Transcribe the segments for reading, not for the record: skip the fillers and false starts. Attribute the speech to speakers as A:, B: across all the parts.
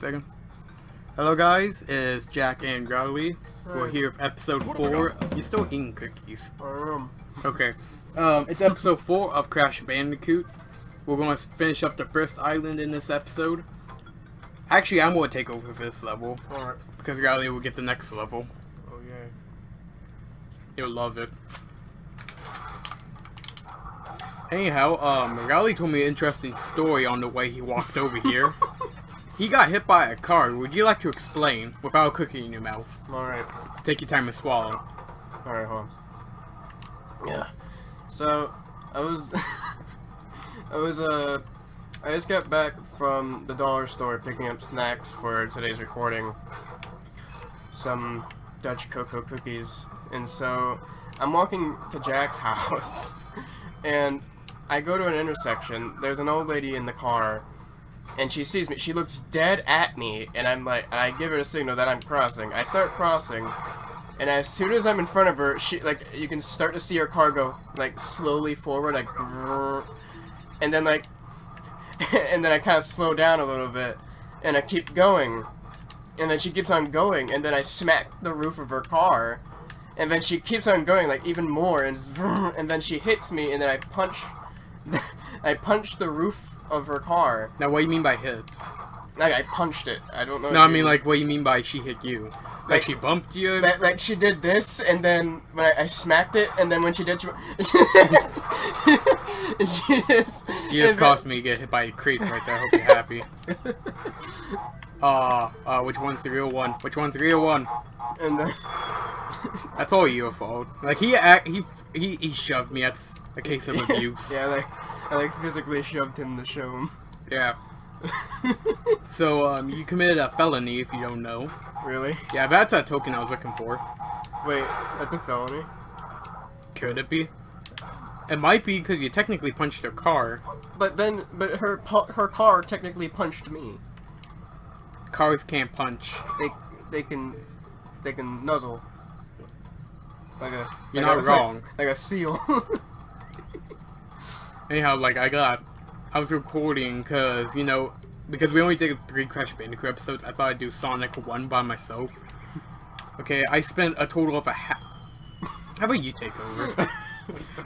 A: Second. Hello guys, it's Jack and Growly. We're here for episode 4. You're still eating cookies. Okay. It's episode 4 of Crash Bandicoot. We're going to finish up the first island in this episode. Actually, I'm going to take over this level.
B: Alright.
A: Because Growly will get the next level.
B: Oh, yay.
A: You'll love it. Anyhow, Growly told me an interesting story on the way he walked over here. He got hit by a car. Would you like to explain without a cookie in your mouth?
B: Alright.
A: So take your time to swallow.
B: Alright, hold on. Yeah. So, I just got back from the dollar store picking up snacks for today's recording. Some Dutch cocoa cookies. And so, I'm walking to Jack's house. And I go to an intersection. There's an old lady in the car. And she sees me. She looks dead at me, and I'm like, I give her a signal that I'm crossing. I start crossing, and as soon as I'm in front of her, she, like, you can start to see her car go, like, slowly forward, like, and then, like, and then I kind of slow down a little bit, and I keep going, and then she keeps on going, and then I smack the roof of her car, and then she keeps on going, like, even more, and then she hits me, and then I punch the roof of her car.
A: Now, what do you mean by hit?
B: Like, I punched it. I don't know.
A: No, I mean, like, what do you mean by she hit you? Like she bumped you?
B: Like, she did this, and then when I smacked it, and then when she did, she just...
A: You just caused me to get hit by a crate right there. I hope you're happy. Which one's the real one? Which one's the real one?
B: And then...
A: That's all your fault. Like, he shoved me. That's a case of abuse.
B: Yeah, I physically shoved him to show him.
A: Yeah. So, you committed a felony, if you don't know.
B: Really?
A: Yeah, that's a token I was looking for.
B: Wait, that's a felony?
A: Could it be? It might be because you technically punched her car.
B: But her car technically punched me.
A: Cars can't punch.
B: They can nuzzle.
A: You're not wrong.
B: Like a seal.
A: Anyhow, like, I was recording because, you know, because we only did 3 Crash Bandicoot episodes, I thought I'd do Sonic 1 by myself. Okay, I spent a total of How about you take over?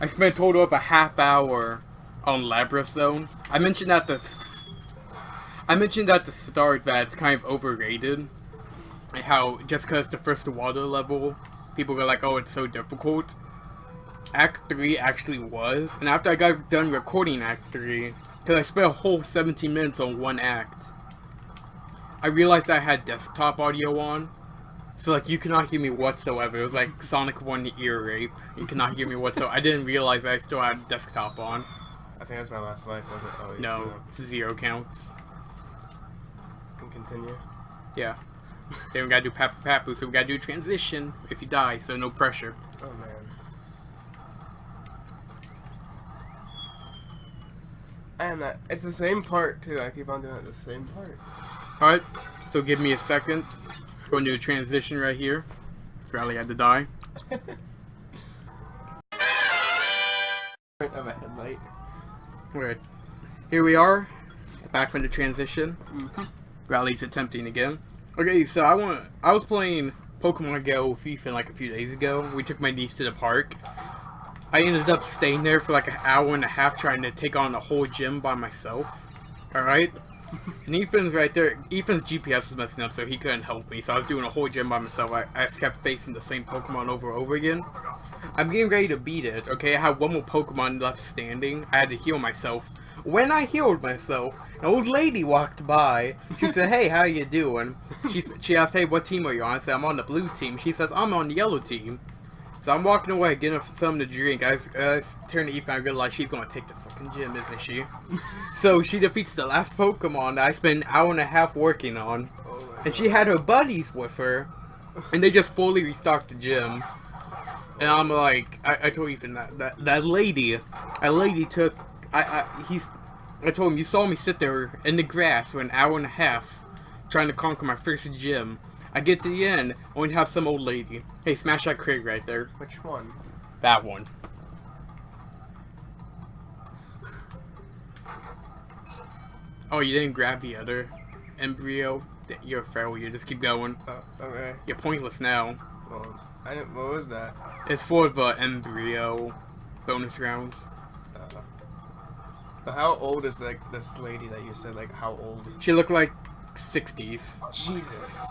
A: I spent a total of a half hour on Labyrinth Zone. I mentioned at the start that it's kind of overrated. And how, just because the first water level, people go like, oh, it's so difficult. Act 3 actually was, and after I got done recording Act 3, because I spent a whole 17 minutes on one act, I realized I had desktop audio on, so like you cannot hear me whatsoever. It was like Sonic 1 ear rape. You cannot hear me whatsoever. I didn't realize I still had desktop on.
B: I think that's my last life, was it? Oh,
A: no, 0 counts.
B: Can continue.
A: Yeah. Then we gotta do Papu Papu, so we gotta do a transition if you die, so no pressure.
B: Oh man. And it's the same part too. I keep on doing it the same part.
A: Alright, so give me a second. Going to do a transition right here. Rally had to die.
B: Of a headlight.
A: Alright. Here we are. Back from the transition.
B: Mm-hmm.
A: Rally's attempting again. Okay, so I was playing Pokemon Go FIFA like a few days ago. We took my niece to the park. I ended up staying there for like an hour and a half trying to take on the whole gym by myself. Alright? And Ethan's right there. Ethan's GPS was messing up, so he couldn't help me. So I was doing a whole gym by myself. I just kept facing the same Pokemon over and over again. I'm getting ready to beat it, okay? I had one more Pokemon left standing. I had to heal myself. When I healed myself, an old lady walked by. She said, hey, how you doing? She asked, hey, what team are you on? I said, I'm on the blue team. She says, I'm on the yellow team. So I'm walking away, getting something to drink. I turn to Ethan, I realize she's going to take the fucking gym, isn't she? So she defeats the last Pokemon that I spent an hour and a half working on. And she had her buddies with her. And they just fully restocked the gym. And I'm like, I told Ethan that lady took, I told him, you saw me sit there in the grass for an hour and a half trying to conquer my first gym. I get to the end, only have some old lady. Hey, smash that crate right there.
B: Which one?
A: That one. Oh, you didn't grab the other embryo? You're a failure. Just keep going.
B: Okay.
A: You're pointless now.
B: Well, what was that?
A: It's for the embryo bonus rounds.
B: But how old is like this lady that you said? Like how old?
A: She looked like 60s.
B: Jesus,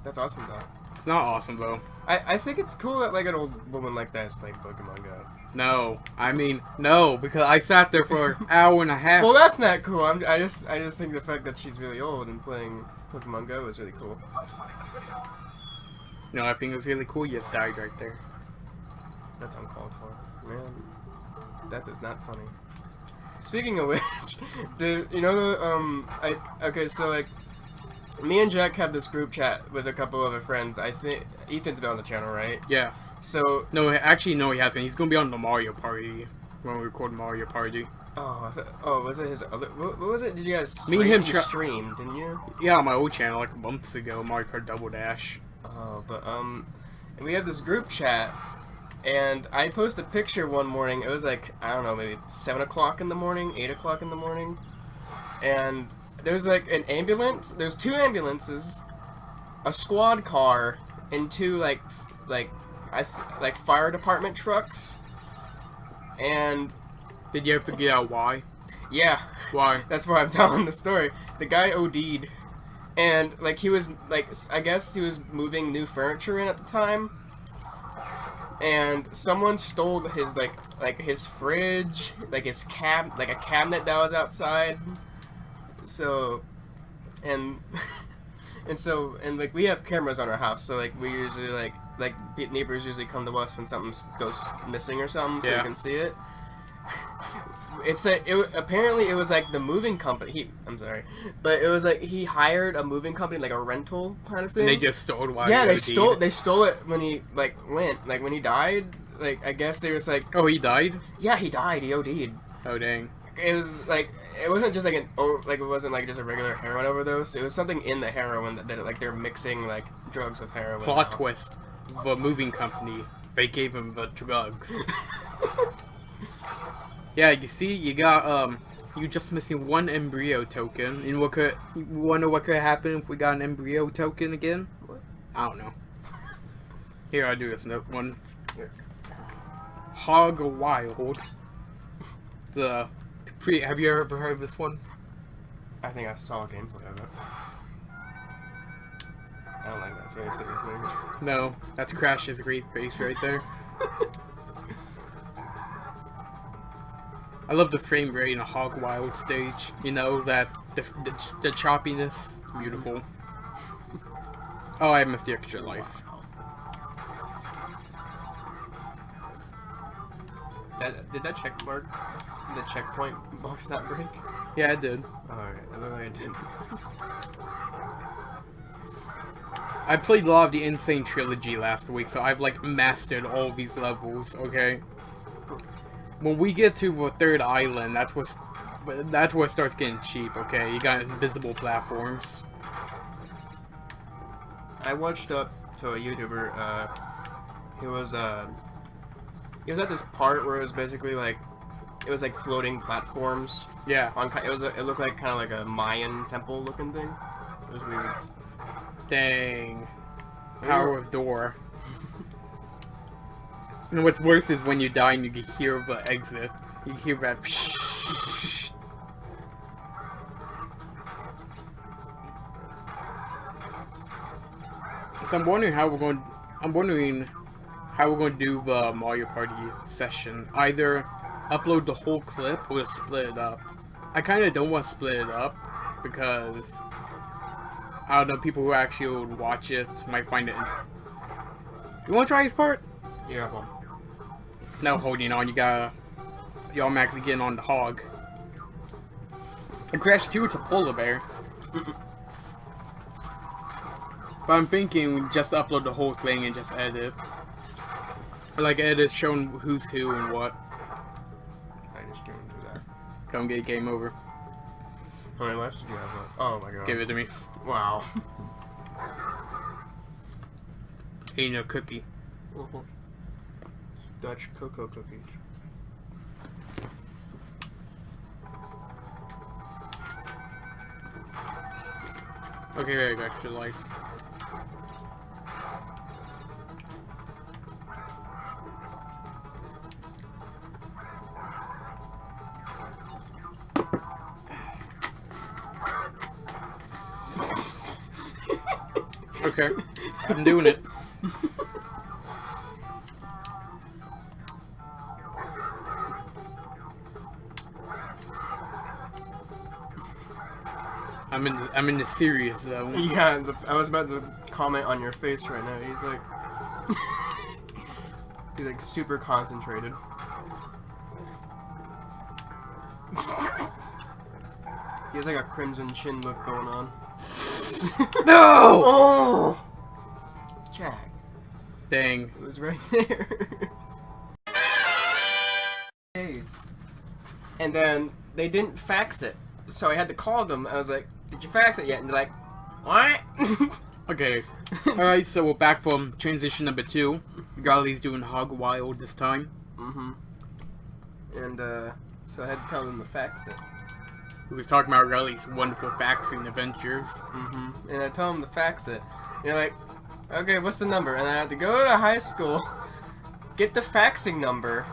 B: that's awesome though.
A: It's not awesome though.
B: I think it's cool that like an old woman like that is playing Pokemon Go.
A: No, I mean no, because I sat there for an hour and a half.
B: Well, that's not cool. I just think the fact that she's really old and playing Pokemon Go is really cool.
A: No, I think it was really cool. You just died right there.
B: That's uncalled for, man. That is not funny. Speaking of which, dude, you know the okay, so like, me and Jack have this group chat with a couple other friends. I think Ethan's been on the channel, right?
A: Yeah.
B: So
A: no, actually, no, he hasn't. He's gonna be on the Mario Party when we record Mario Party.
B: Oh, was it his other? What was it? Did you guys stream?
A: Me and him
B: you streamed, didn't you?
A: Yeah, on my old channel like months ago, Mario Kart Double Dash.
B: Oh, but we have this group chat, and I posted a picture one morning. It was like, I don't know, maybe 7 o'clock in the morning, 8 o'clock in the morning, and there's like an ambulance. There's 2 ambulances, a squad car, and 2 like fire department trucks. And
A: did you have to get out why?
B: Yeah.
A: Why?
B: That's why I'm telling the story. The guy OD'd. And, like, he was, like, I guess he was moving new furniture in at the time. And someone stole his, like his fridge, like, his like, a cabinet that was outside. So, and like, we have cameras on our house, so, like, we usually, like, neighbors usually come to us when something goes missing or something, so
A: yeah.
B: we can see it. Apparently it was like the moving company. I'm sorry, but it was like he hired a moving company, like a rental kind of thing.
A: And they just stole it while
B: yeah,
A: he
B: they stole it when he when he died. Like I guess they was like,
A: oh, he died.
B: Yeah, he died. He OD'd.
A: Oh dang.
B: It was like it wasn't just like it wasn't like just a regular heroin overdose. It was something in the heroin that like they're mixing like drugs with heroin.
A: Plot twist: the moving company, they gave him the drugs. Yeah, you see, you got, you just missing 1 embryo token. And you wonder what could happen if we got an embryo token again?
B: What?
A: I don't know. Here, I'll do this note one. Here. HOG Wild. Have you ever heard of this one?
B: I think I saw a gameplay of it. I don't like that face that he's making.
A: No, that's Crash's great face right there. I love the frame rate in a Hog Wild stage. You know, that the choppiness. It's beautiful. Oh, I missed the extra life.
B: Did that the checkpoint box not break?
A: Yeah, it did.
B: Alright, I look like it didn't.
A: I played a lot of the Insane Trilogy last week, so I've like mastered all these levels, okay? When we get to the 3rd island, that's where it starts getting cheap, okay? You got invisible platforms.
B: I watched up to a YouTuber, he was at this part where it was basically like, it was like floating platforms.
A: Yeah.
B: It looked like kind of like a Mayan temple looking thing. It was weird.
A: Dang. Power of door. And what's worse is when you die and you can hear the exit. You hear that. So I'm wondering how we're going to do the Mario Party session. Either upload the whole clip or split it up. I kind of don't want to split it up because I don't know, people who actually would watch it might find it. You want to try this part?
B: Yeah. Well.
A: No holding on, you automatically getting on the hog. And Crash 2, it's a polar bear. But I'm thinking we just upload the whole thing and just edit. Or like edit showing who's who and what.
B: I just can't do that.
A: Don't get game over.
B: How many lives did you have left? Oh my god.
A: Give it to me.
B: Wow.
A: Ain't no cookie.
B: Dutch cocoa cookies.
A: Okay, I got extra life. Okay, I'm doing it. I'm in the serious zone.
B: Yeah, I was about to comment on your face right now. He's like, he's like super concentrated. He has like a crimson chin look going on.
A: No!
B: Oh, Jack.
A: Dang.
B: It was right there. Days. And then they didn't fax it, so I had to call them. I was like, "Did you fax it yet?" And they're like, "What?"
A: Okay. Alright, so we're back from transition number 2. Golly's doing Hog Wild this time.
B: Mm-hmm. And so I had to tell them to fax it.
A: We was talking about Golly's wonderful faxing adventures.
B: Mm-hmm. And I told them to fax it. And they're like, "Okay, what's the number?" And I had to go to the high school, get the faxing number.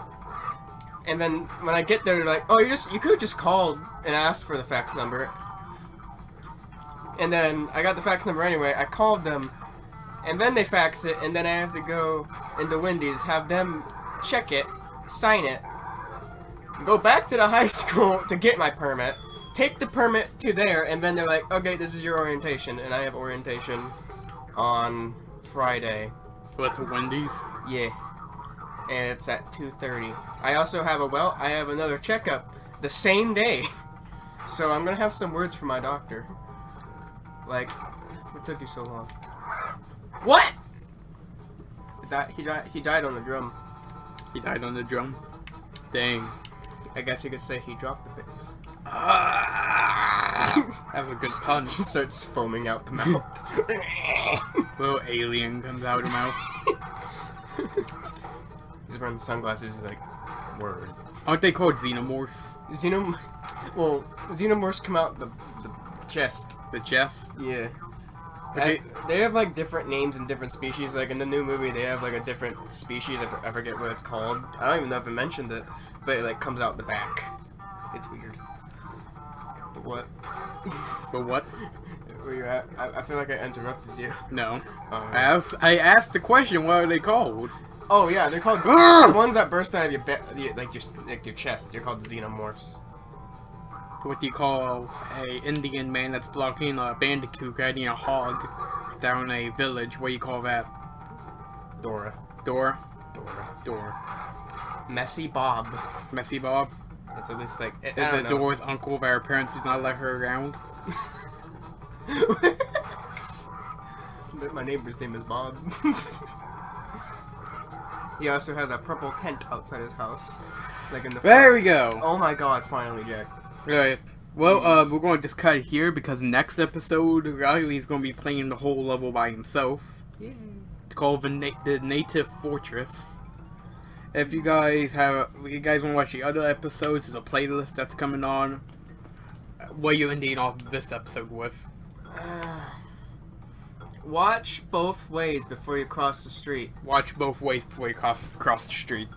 B: And then when I get there, they're like, "Oh, you could have just called and asked for the fax number." And then I got the fax number anyway. I called them, and then they fax it, and then I have to go into Wendy's, have them check it, sign it, go back to the high school to get my permit, take the permit to there, and then they're like, "Okay, this is your orientation," and I have orientation on Friday.
A: What, to Wendy's?
B: Yeah. And it's at 2:30. I also have I have another checkup the same day. So I'm gonna have some words from my doctor. Like, what took you so long? What? He died on the drum.
A: He died on the drum? Dang.
B: I guess you could say he dropped the bass.
A: That was a good pun.
B: Just starts foaming out the mouth.
A: Little alien comes out of the mouth.
B: He's wearing sunglasses. He's like, word.
A: Aren't they called xenomorphs?
B: Xenomorphs come out the chest.
A: The chest?
B: Yeah.
A: Okay.
B: They have like different names and different species. Like in the new movie, they have like a different species. I forget what it's called. I don't even know if I mentioned it, but it like comes out the back. It's weird. But what?
A: But what?
B: Where you at? I feel like I interrupted you.
A: No. I asked the question. What are they called?
B: Oh yeah, they're called the ones that burst out of your chest. They're called the xenomorphs.
A: What do you call a Indian man that's blocking a Bandicoot riding a hog down a village? What do you call that?
B: Dora.
A: Door?
B: Dora.
A: Door.
B: Messy Bob.
A: Messy Bob?
B: That's at least like.
A: Is it Dora's uncle that her parents did not let her around?
B: My neighbor's name is Bob. He also has a purple tent outside his house. Like in the
A: There we go!
B: Oh my god, finally, Jack.
A: Alright. Well, we're going to just cut it here because next episode, Riley's going to be playing the whole level by himself.
B: Yeah.
A: It's called the Native Fortress. If you guys want to watch the other episodes, there's a playlist that's coming on. What are you ending off this episode with?
B: Watch both ways before you cross the street.
A: Watch both ways before you cross the street.